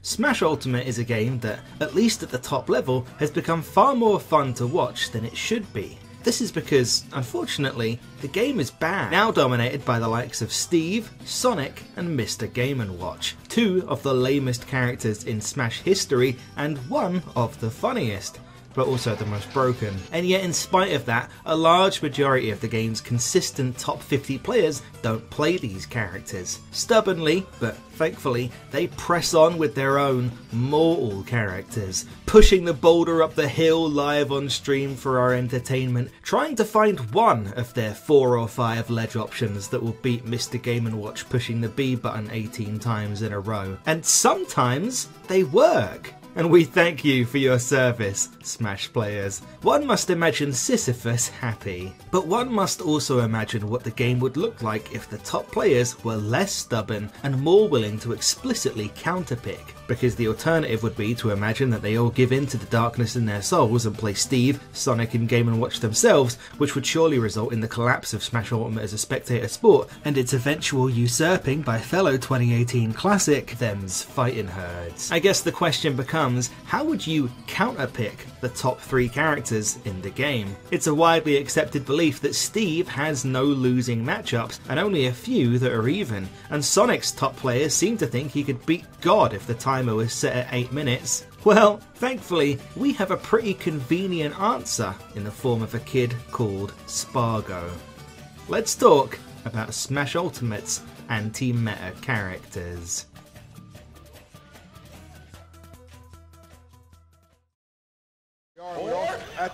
Smash Ultimate is a game that, at least at the top level, has become far more fun to watch than it should be. This is because, unfortunately, the game is banned, now dominated by the likes of Steve, Sonic and Mr. Game & Watch, two of the lamest characters in Smash history and one of the funniest, but also the most broken. And yet in spite of that, a large majority of the game's consistent top 50 players don't play these characters. Stubbornly, but thankfully, they press on with their own mortal characters, pushing the boulder up the hill live on stream for our entertainment, trying to find one of their 4 or 5 ledge options that will beat Mr. Game & Watch pushing the B button 18 times in a row. And sometimes they work. And we thank you for your service, Smash players. One must imagine Sisyphus happy, but one must also imagine what the game would look like if the top players were less stubborn and more willing to explicitly counterpick. Because the alternative would be to imagine that they all give in to the darkness in their souls and play Steve, Sonic and Game & Watch themselves, which would surely result in the collapse of Smash Ultimate as a spectator sport and its eventual usurping by fellow 2018 classic, them's fighting herds. I guess the question becomes, how would you counterpick the top 3 characters in the game? It's a widely accepted belief that Steve has no losing matchups and only a few that are even, and Sonic's top players seem to think he could beat God if the timer was set at 8 minutes. Well, thankfully, we have a pretty convenient answer in the form of a kid called Spargo. Let's talk about Smash Ultimate's anti-meta characters.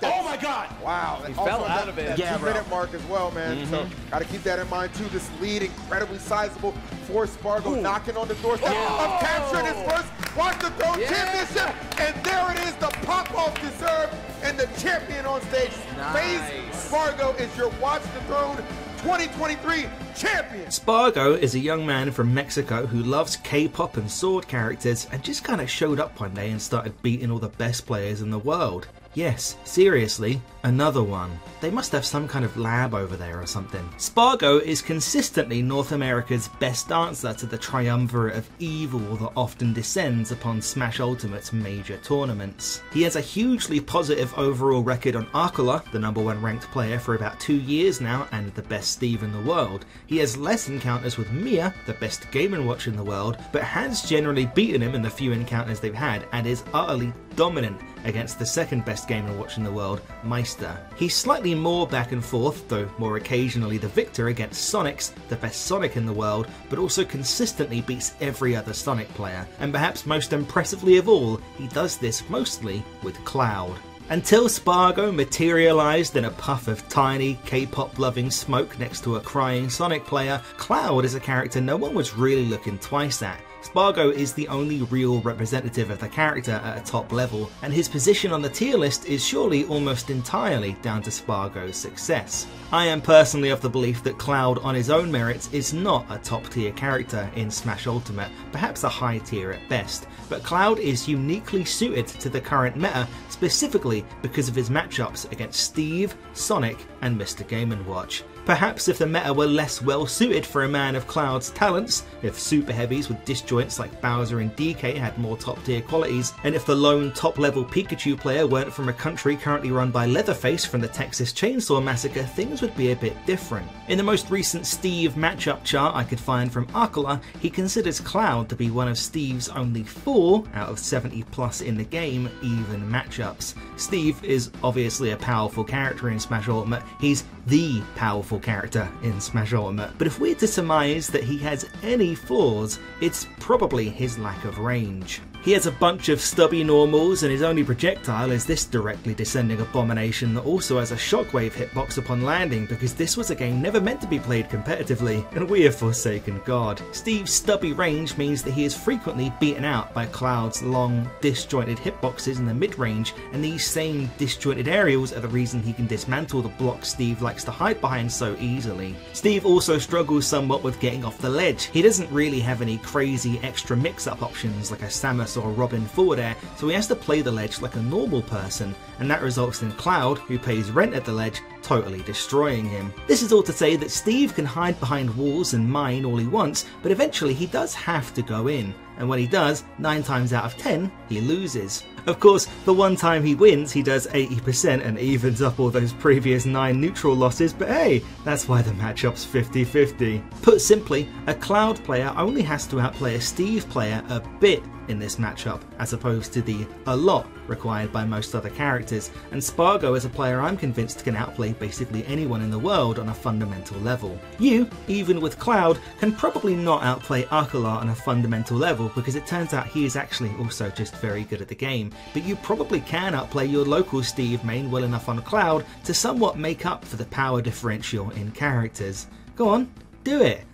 Oh my god! Wow. He fell out of it. That 2-minute mark as well, man. So got to keep that in mind too. This lead incredibly sizable for Spargo, knocking on the doorstep of capturing his first Watch the Throne Championship, and there it is, the pop-off deserved, and the champion on stage. FaZe Spargo is your Watch the Throne 2023 champion! Spargo is a young man from Mexico who loves K-pop and sword characters and just kind of showed up one day and started beating all the best players in the world. Yes, seriously, another one. They must have some kind of lab over there or something. Spargo is consistently North America's best answer to the triumvirate of evil that often descends upon Smash Ultimate's major tournaments. He has a hugely positive overall record on Arcola, the #1 ranked player for about 2 years now and the best Steve in the world. He has less encounters with Mia, the best Game & Watch in the world, but has generally beaten him in the few encounters they've had and is utterly dominant against the second best Game & Watch in the world, Meister. He's slightly more back and forth, though more occasionally the victor against Sonic's, the best Sonic in the world, but also consistently beats every other Sonic player. And perhaps most impressively of all, he does this mostly with Cloud. Until Spargo materialised in a puff of tiny, K-pop loving smoke next to a crying Sonic player, Cloud is a character no one was really looking twice at. Spargo is the only real representative of the character at a top level, and his position on the tier list is surely almost entirely down to Spargo's success. I am personally of the belief that Cloud on his own merits is not a top tier character in Smash Ultimate, perhaps a high tier at best, but Cloud is uniquely suited to the current meta specifically because of his matchups against Steve, Sonic and Mr. Game & Watch. Perhaps if the meta were less well suited for a man of Cloud's talents, if super heavies with disjoints like Bowser and DK had more top tier qualities, and if the lone top level Pikachu player weren't from a country currently run by Leatherface from the Texas Chainsaw Massacre, things would be a bit different. In the most recent Steve matchup chart I could find from Arcola, he considers Cloud to be one of Steve's only 4 out of 70 plus in the game even matchups. Steve is obviously a powerful character in Smash Ultimate, he's the powerful character in Smash Ultimate, but if we're to surmise that he has any flaws, it's probably his lack of range. He has a bunch of stubby normals and his only projectile is this directly descending abomination that also has a shockwave hitbox upon landing because this was a game never meant to be played competitively and we have forsaken God. Steve's stubby range means that he is frequently beaten out by Cloud's long disjointed hitboxes in the mid-range, and these same disjointed aerials are the reason he can dismantle the blocks Steve likes to hide behind so easily. Steve also struggles somewhat with getting off the ledge. He doesn't really have any crazy extra mix-up options like a Samus or a Robin forward air, so he has to play the ledge like a normal person, and that results in Cloud, who pays rent at the ledge, totally destroying him. This is all to say that Steve can hide behind walls and mine all he wants, but eventually he does have to go in. and when he does, 9 times out of 10, he loses. Of course, the one time he wins, he does 80% and evens up all those previous 9 neutral losses, but hey, that's why the matchup's 50-50. Put simply, a Cloud player only has to outplay a Steve player a bit in this matchup, as opposed to the a lot required by most other characters, and Spargo is a player I'm convinced can outplay basically anyone in the world on a fundamental level. You, even with Cloud, can probably not outplay Akala on a fundamental level because it turns out he is actually also just very good at the game, but you probably can outplay your local Steve main well enough on Cloud to somewhat make up for the power differential in characters. Go on, do it!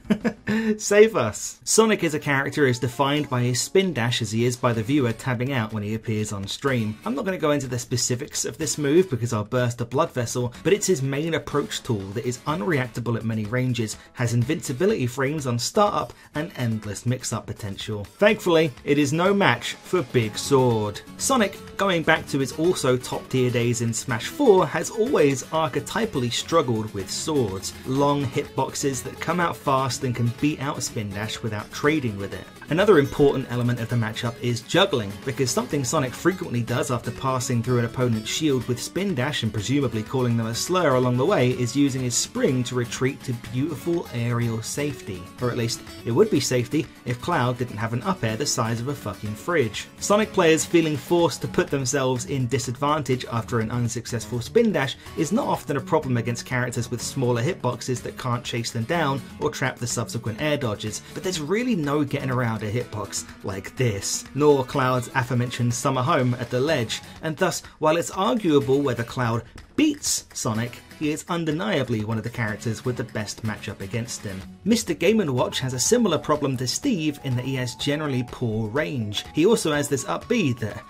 Save us! Sonic as a character is defined by his spin dash as he is by the viewer tabbing out when he appears on stream. I'm not going to go into the specifics of this move because I'll burst a blood vessel, but it's his main approach tool that is unreactable at many ranges, has invincibility frames on startup, and endless mix-up potential. Thankfully, it is no match for Big Sword. Sonic, going back to his also top tier days in Smash 4, has always archetypally struggled with swords. Long hitboxes that come out fast and can beat out a spin dash without trading with it. Another important element of the matchup is juggling, because something Sonic frequently does after passing through an opponent's shield with spin dash and presumably calling them a slur along the way is using his spring to retreat to beautiful aerial safety. Or at least, it would be safety if Cloud didn't have an up air the size of a fucking fridge. Sonic players feeling forced to put themselves in disadvantage after an unsuccessful spin dash is not often a problem against characters with smaller hitboxes that can't chase them down or trap the subsequent air dodges, but there's really no getting around a hitbox like this, nor Cloud's aforementioned summer home at the ledge, and thus, while it's arguable whether Cloud beats Sonic, he is undeniably one of the characters with the best matchup against him. Mr. Game & Watch has a similar problem to Steve in that he has generally poor range. He also has this up B that...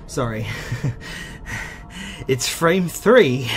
Sorry. It's frame 3.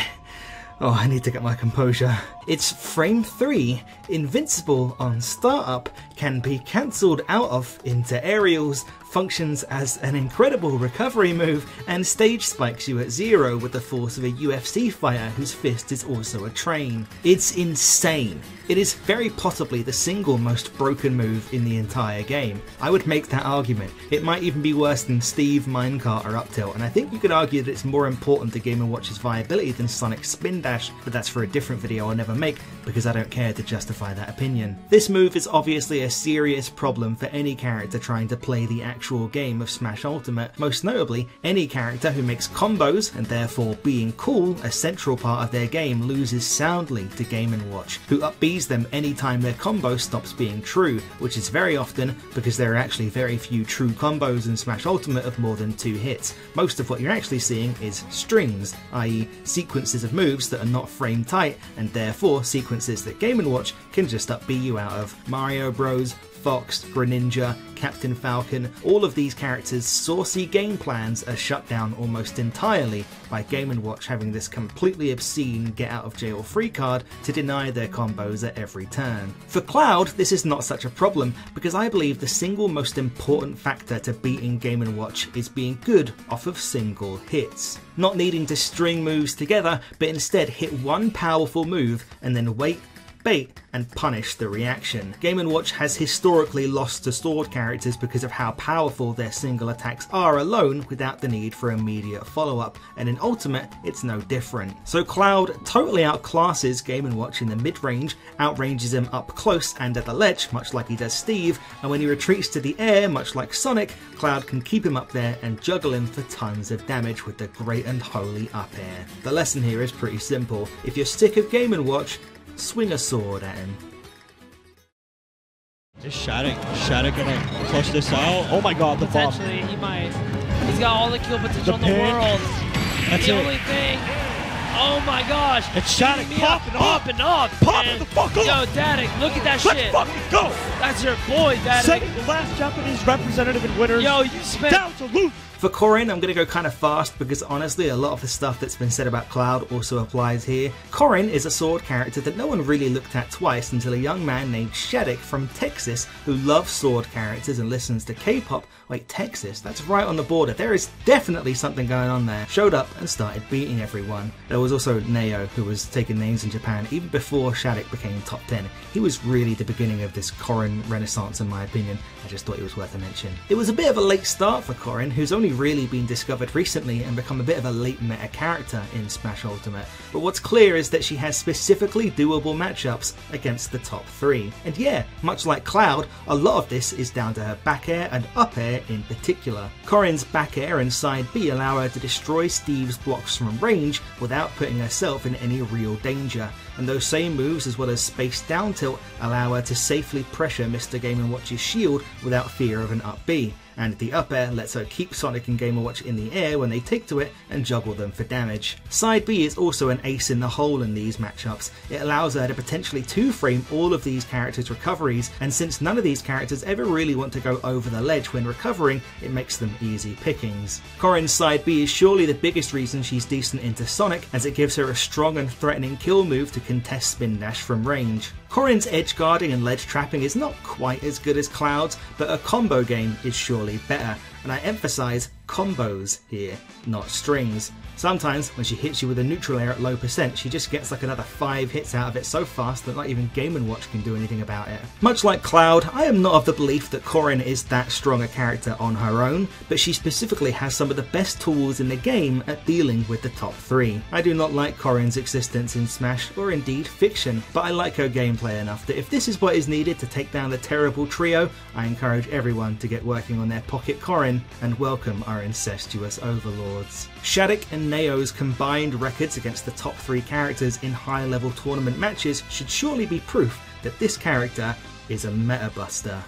Oh, I need to get my composure. It's frame 3, invincible on startup, can be cancelled out of into aerials, functions as an incredible recovery move, and stage spikes you at 0 with the force of a UFC fighter whose fist is also a train. It's insane. It is very possibly the single most broken move in the entire game. I would make that argument. It might even be worse than Steve, Minecart or Up Tilt, and I think you could argue that it's more important to Game & Watch's viability than Sonic's spin dash, but that's for a different video I'll never make because I don't care to justify that opinion. This move is obviously a serious problem for any character trying to play the actual game of Smash Ultimate, most notably any character who makes combos, and therefore being cool a central part of their game, loses soundly to Game & Watch, who up-Bs them anytime their combo stops being true, which is very often because there are actually very few true combos in Smash Ultimate of more than 2 hits. Most of what you're actually seeing is strings, i.e. sequences of moves that are not frame tight, and therefore sequences that Game & Watch can just up-B you out of. Mario Bros, Fox, Greninja, Captain Falcon, all of these characters' saucy game plans are shut down almost entirely by Game & Watch having this completely obscene get out of jail free card to deny their combos at every turn. For Cloud, this is not such a problem because I believe the single most important factor to beating Game & Watch is being good off of single hits. Not needing to string moves together, but instead hit one powerful move and then wait, bait, and punish the reaction. Game & Watch has historically lost to sword characters because of how powerful their single attacks are alone without the need for immediate follow-up, and in Ultimate it's no different. So Cloud totally outclasses Game & Watch in the mid-range, outranges him up close and at the ledge, much like he does Steve, and when he retreats to the air, much like Sonic, Cloud can keep him up there and juggle him for tons of damage with the great and holy up air. The lesson here is pretty simple. If you're sick of Game & Watch, swing a sword at him. Just Shattuck gonna push this out. Oh my god, the bomb. Potentially, he might. He's got all the kill potential in the pick. world. That's the it. only thing. Oh my gosh. It's Shattuck popping off. Popping the fuck up. Yo, Dadik, look at that shit. Let's fucking go. That's your boy, Dadik. Second to last Japanese representative and winners. Yo, you spent. Down to Luke. For Corrin, I'm going to go kind of fast because honestly a lot of the stuff that's been said about Cloud also applies here. Corrin is a sword character that no one really looked at twice until a young man named Shaddock from Texas, who loves sword characters and listens to K-pop. Wait, Texas? That's right on the border. There is definitely something going on there. Showed up and started beating everyone. There was also Neo, who was taking names in Japan even before Shaddock became top 10. He was really the beginning of this Corrin renaissance in my opinion. I just thought it was worth a mention. It was a bit of a late start for Corrin, who's only really been discovered recently and become a bit of a late meta character in Smash Ultimate. But what's clear is that she has specifically doable matchups against the top 3. And yeah, much like Cloud, a lot of this is down to her back air and up air in particular. Corrin's back air and side B allow her to destroy Steve's blocks from range without putting herself in any real danger. And those same moves, as well as space down tilt, allow her to safely pressure Mr. Game & Watch's shield without fear of an up B. And the up air lets her keep Sonic and Game & Watch in the air when they take to it and juggle them for damage. Side B is also an ace in the hole in these matchups. It allows her to potentially 2-frame all of these characters' recoveries, and since none of these characters ever really want to go over the ledge when recovering, it makes them easy pickings. Corrin's side B is surely the biggest reason she's decent into Sonic, as it gives her a strong and threatening kill move to contest spin dash from range. Corrin's edge guarding and ledge trapping is not quite as good as Cloud's, but a combo game is surely better, and I emphasise combos here, not strings. Sometimes when she hits you with a neutral air at low percent, she just gets like another 5 hits out of it so fast that not even Game & Watch can do anything about it. Much like Cloud, I am not of the belief that Corrin is that strong a character on her own, but she specifically has some of the best tools in the game at dealing with the top 3. I do not like Corrin's existence in Smash, or indeed fiction, but I like her gameplay enough that if this is what is needed to take down the terrible trio, I encourage everyone to get working on their pocket Corrin and welcome our incestuous overlords. Shaddock and Neo's combined records against the top 3 characters in high-level tournament matches should surely be proof that this character is a meta buster.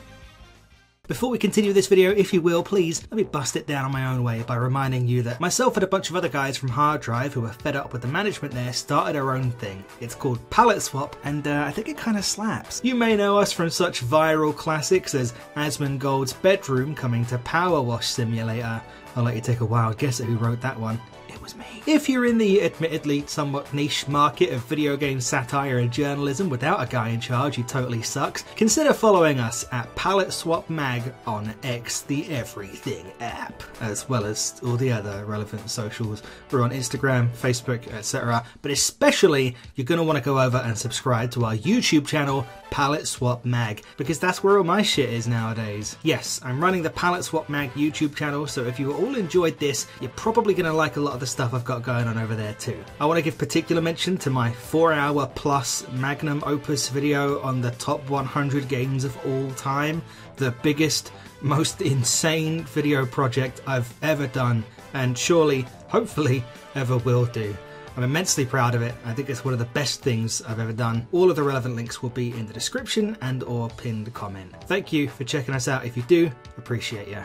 Before we continue this video, if you will, please let me bust it down on my own way by reminding you that myself and a bunch of other guys from Hard Drive who were fed up with the management there started our own thing. It's called Palette Swap, and I think it kind of slaps. You may know us from such viral classics as Asmongold's Bedroom coming to Power Wash Simulator. I'll let you take a wild guess at who wrote that one. It was me. If you're in the admittedly somewhat niche market of video game satire and journalism without a guy in charge who totally sucks, consider following us at Palette Swap Mag on X, the Everything app, as well as all the other relevant socials. We're on Instagram, Facebook, etc. But especially, you're going to want to go over and subscribe to our YouTube channel, Palette Swap Mag, because that's where all my shit is nowadays. Yes, I'm running the Palette Swap Mag YouTube channel, so if you all enjoyed this, you're probably going to like a lot of the stuff I've got going on over there too. I want to give particular mention to my 4-hour plus magnum opus video on the top 100 games of all time, the biggest, most insane video project I've ever done, and surely, hopefully, ever will do. I'm immensely proud of it. I think it's one of the best things I've ever done. All of the relevant links will be in the description and or pinned comment. Thank you for checking us out. If you do, appreciate ya.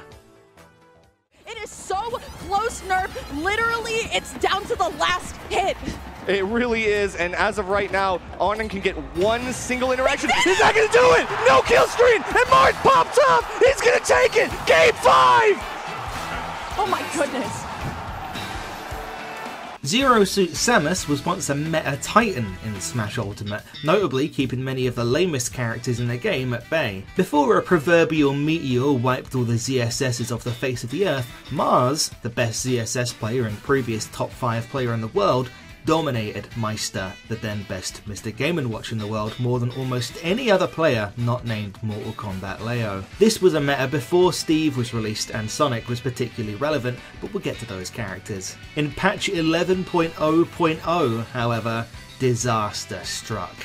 It is so close, Nerf. Literally, it's down to the last hit. It really is, and as of right now, Arnon can get one single interaction. He's not gonna do it! No kill screen! And Mark pops up! He's gonna take it! Game 5! Oh my goodness. Zero Suit Samus was once a meta titan in Smash Ultimate, notably keeping many of the lamest characters in the game at bay. Before a proverbial meteor wiped all the ZSSs off the face of the earth, Mars, the best ZSS player and previous top 5 player in the world, dominated Meister, the then best Mr. Game & Watch in the world, more than almost any other player not named Mortal Kombat Leo. This was a meta before Steve was released and Sonic was particularly relevant, but we'll get to those characters. In patch 11.0.0, however, disaster struck.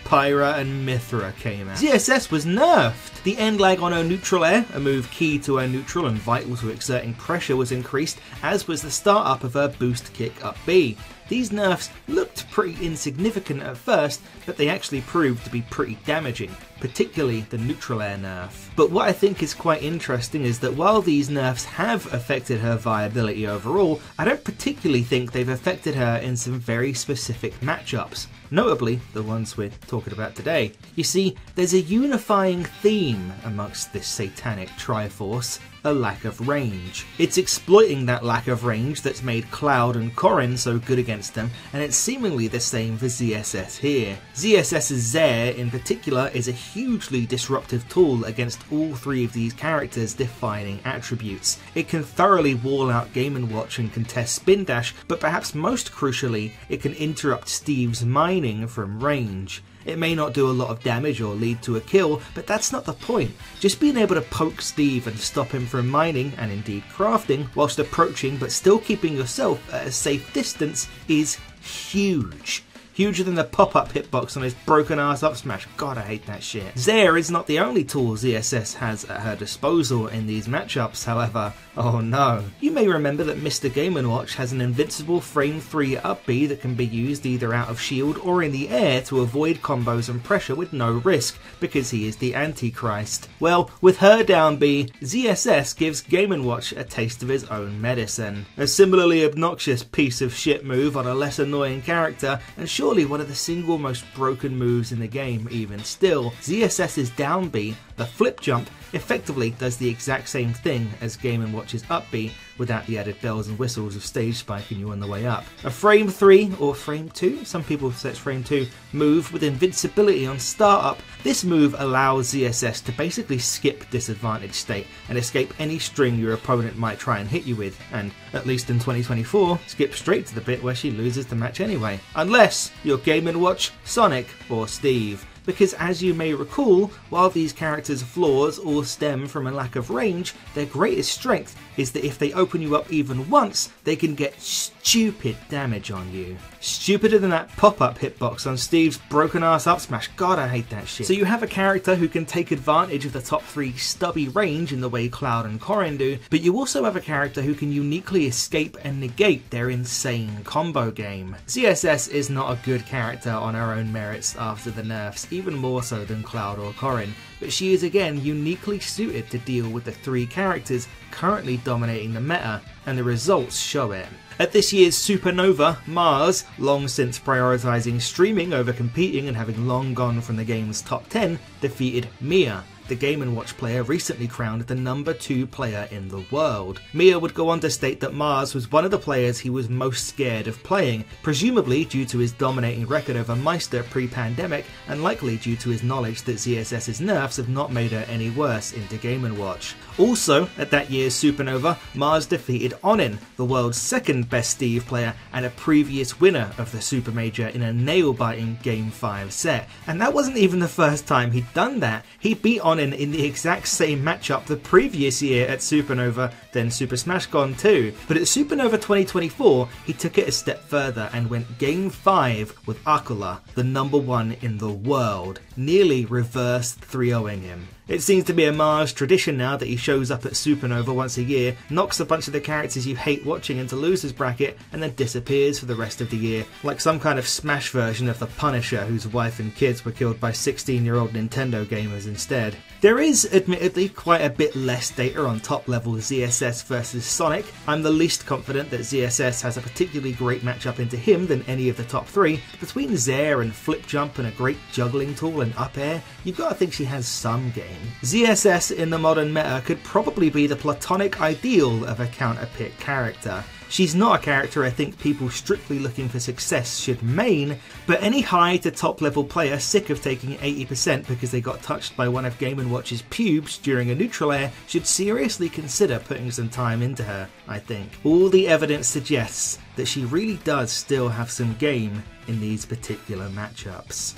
Pyra and Mithra came out. ZSS was nerfed! The end lag on her neutral air, a move key to her neutral and vital to exerting pressure, was increased, as was the start up of her boost kick up B. These nerfs looked pretty insignificant at first, but they actually proved to be pretty damaging. particularly the neutral air nerf. But what I think is quite interesting is that while these nerfs have affected her viability overall, I don't particularly think they've affected her in some very specific matchups. Notably, the ones we're talking about today. You see, there's a unifying theme amongst this satanic Triforce: a lack of range. It's exploiting that lack of range that's made Cloud and Corrin so good against them, and it's seemingly the same for ZSS here. ZSS's Zaire in particular is a hugely disruptive tool against all three of these characters' defining attributes. It can thoroughly wall out Game & Watch and contest spin dash, but perhaps most crucially, it can interrupt Steve's mining from range. It may not do a lot of damage or lead to a kill, but that's not the point. Just being able to poke Steve and stop him from mining, and indeed crafting, whilst approaching but still keeping yourself at a safe distance is huge. Huger than the pop-up hitbox on his broken ass up smash. God, I hate that shit. Zaire is not the only tool ZSS has at her disposal in these matchups, however. Oh no. You may remember that Mr. Game & Watch has an invincible frame 3 up B that can be used either out of shield or in the air to avoid combos and pressure with no risk, because he is the Antichrist. Well, with her down B, ZSS gives Game & Watch a taste of his own medicine. A similarly obnoxious piece of shit move on a less annoying character, and surely one of the single most broken moves in the game even still. ZSS's down B, the flip jump, effectively does the exact same thing as Game & Watch's up B without the added bells and whistles of stage spiking you on the way up. A frame 3 or frame 2, some people say it's frame 2, move with invincibility on start up. This move allows ZSS to basically skip disadvantage state and escape any string your opponent might try and hit you with, and at least in 2024, skip straight to the bit where she loses the match anyway. Unless you're Game & Watch, Sonic or Steve. Because as you may recall, while these characters' flaws all stem from a lack of range, their greatest strength is that if they open you up even once, they can get stupid damage on you. Stupider than that pop-up hitbox on Steve's broken ass up smash. God, I hate that shit. So you have a character who can take advantage of the top 3 stubby range in the way Cloud and Corrin do, but you also have a character who can uniquely escape and negate their insane combo game. ZSS is not a good character on her own merits after the nerfs, even more so than Cloud or Corrin, but she is again uniquely suited to deal with the 3 characters currently dominating the meta, and the results show it. At this year's Supernova, Mars, long since prioritising streaming over competing and having long gone from the game's top 10, defeated Mia, the Game & Watch player recently crowned the #2 player in the world. Mia would go on to state that Mars was one of the players he was most scared of playing, presumably due to his dominating record over Meister pre-pandemic, and likely due to his knowledge that ZSS's nerfs have not made her any worse into Game & Watch. Also, at that year's Supernova, Mars defeated Onin, the world's second best Steve player and a previous winner of the Super Major in a nail-biting Game 5 set. And that wasn't even the first time he'd done that. He beat Onin in the exact same matchup the previous year at Supernova, then Super Smash Con 2. But at Supernova 2024, he took it a step further and went Game 5 with Akula, the #1 in the world, nearly reverse 3-0ing him. It seems to be a Mars tradition now that he shows up at Supernova once a year, knocks a bunch of the characters you hate watching into losers bracket, and then disappears for the rest of the year, like some kind of Smash version of the Punisher whose wife and kids were killed by 16-year-old Nintendo gamers instead. There is, admittedly, quite a bit less data on top level ZSS versus Sonic. I'm the least confident that ZSS has a particularly great matchup into him than any of the top 3. Between Zaire and Flip Jump and a great juggling tool and up air, you've got to think she has some game. ZSS in the modern meta could probably be the platonic ideal of a counter-pick character. She's not a character I think people strictly looking for success should main, but any high to top level player sick of taking 80% because they got touched by one of Game & Watch's pubes during a neutral air should seriously consider putting some time into her, I think. All the evidence suggests that she really does still have some game in these particular matchups.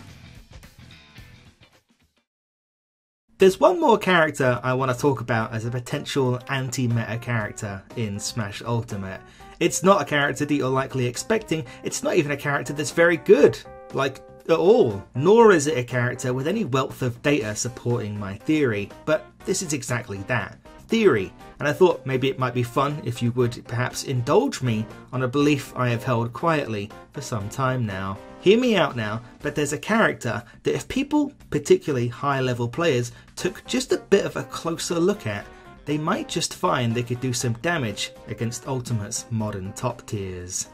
There's one more character I want to talk about as a potential anti-meta character in Smash Ultimate. It's not a character that you're likely expecting, it's not even a character that's very good, like, at all. Nor is it a character with any wealth of data supporting my theory, but this is exactly that. theory, and I thought maybe it might be fun if you would perhaps indulge me on a belief I have held quietly for some time now. Hear me out now, but there's a character that if people, particularly high-level players, took just a bit of a closer look at, they might just find they could do some damage against Ultimate's modern top tiers.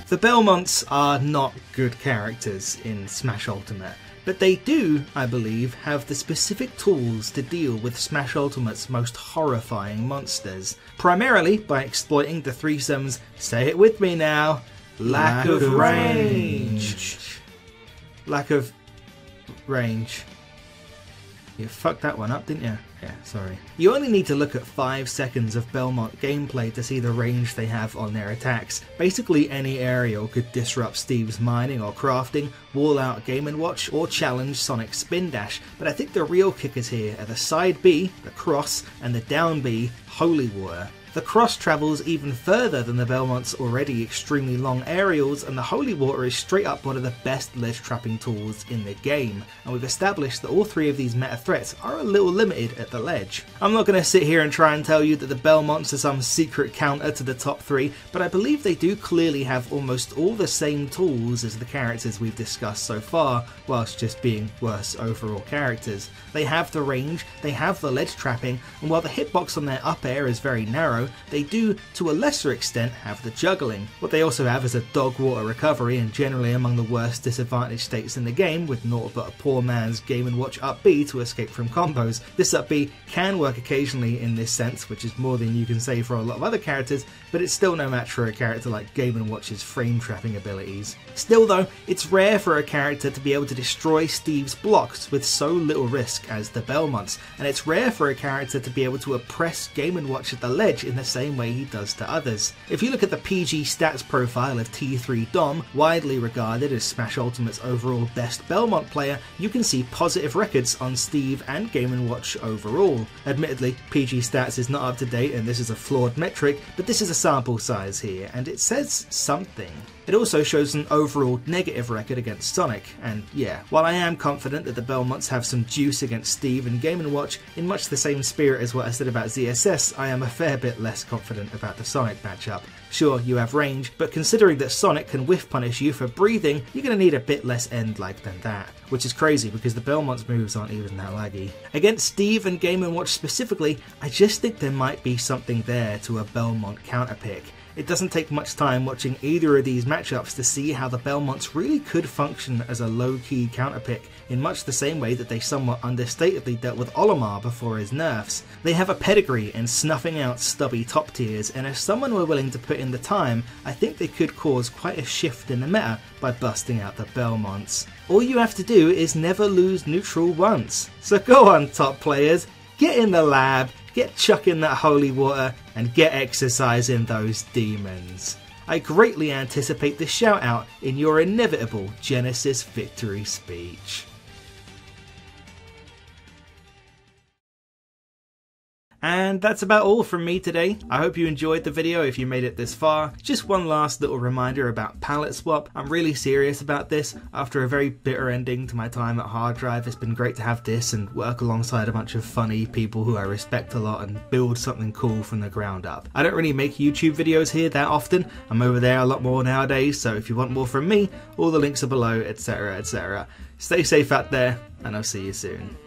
The Belmonts are not good characters in Smash Ultimate, but they do, I believe, have the specific tools to deal with Smash Ultimate's most horrifying monsters, primarily by exploiting the threesome's, say it with me now, lack of range. Lack of range. You fucked that one up, didn't you? Yeah, sorry. You only need to look at 5 seconds of Belmont gameplay to see the range they have on their attacks. Basically any aerial could disrupt Steve's mining or crafting, wall out Game & Watch, or challenge Sonic's spin dash, but I think the real kickers here are the side B, the cross, and the down B, Holy Water. The cross travels even further than the Belmont's already extremely long aerials, and the Holy Water is straight up one of the best ledge trapping tools in the game, and we've established that all 3 of these meta threats are a little limited at the ledge. I'm not going to sit here and try and tell you that the Belmonts are some secret counter to the top 3, but I believe they do clearly have almost all the same tools as the characters we've discussed so far, whilst just being worse overall characters. They have the range, they have the ledge trapping, and while the hitbox on their up air is very narrow, they do, to a lesser extent, have the juggling. What they also have is a dog water recovery, and generally among the worst disadvantaged states in the game, with naught but a poor man's Game & Watch up B to escape from combos. This up B can work occasionally in this sense, which is more than you can say for a lot of other characters, but it's still no match for a character like Game & Watch's frame trapping abilities. Still though, it's rare for a character to be able to destroy Steve's blocks with so little risk as the Belmonts, and it's rare for a character to be able to oppress Game & Watch at the ledge in the same way he does to others. If you look at the PG stats profile of T3 Dom, widely regarded as Smash Ultimate's overall best Belmont player, you can see positive records on Steve and Game & Watch overall. Admittedly, PG stats is not up to date and this is a flawed metric, but this is a sample size here, and it says something. It also shows an overall negative record against Sonic, and yeah, while I am confident that the Belmonts have some juice against Steve and Game & Watch, in much the same spirit as what I said about ZSS, I am a fair bit less confident about the Sonic matchup. Sure, you have range, but considering that Sonic can whiff punish you for breathing, you're going to need a bit less end lag than that. Which is crazy because the Belmont's moves aren't even that laggy. Against Steve and Game & Watch specifically, I just think there might be something there to a Belmont counterpick. It doesn't take much time watching either of these matchups to see how the Belmonts really could function as a low-key counterpick, in much the same way that they somewhat understatedly dealt with Olimar before his nerfs. They have a pedigree in snuffing out stubby top tiers, and if someone were willing to put in the time, I think they could cause quite a shift in the meta by busting out the Belmonts. All you have to do is never lose neutral once. So go on, top players, get in the lab, get chucking that holy water, and get exercising those demons. I greatly anticipate the shout out in your inevitable Genesis victory speech. And that's about all from me today. I hope you enjoyed the video if you made it this far. Just one last little reminder about palette swap. I'm really serious about this. After a very bitter ending to my time at Hard Drive, it's been great to have this and work alongside a bunch of funny people who I respect a lot and build something cool from the ground up. I don't really make YouTube videos here that often. I'm over there a lot more nowadays, so if you want more from me, all the links are below, etc, etc. Stay safe out there, and I'll see you soon.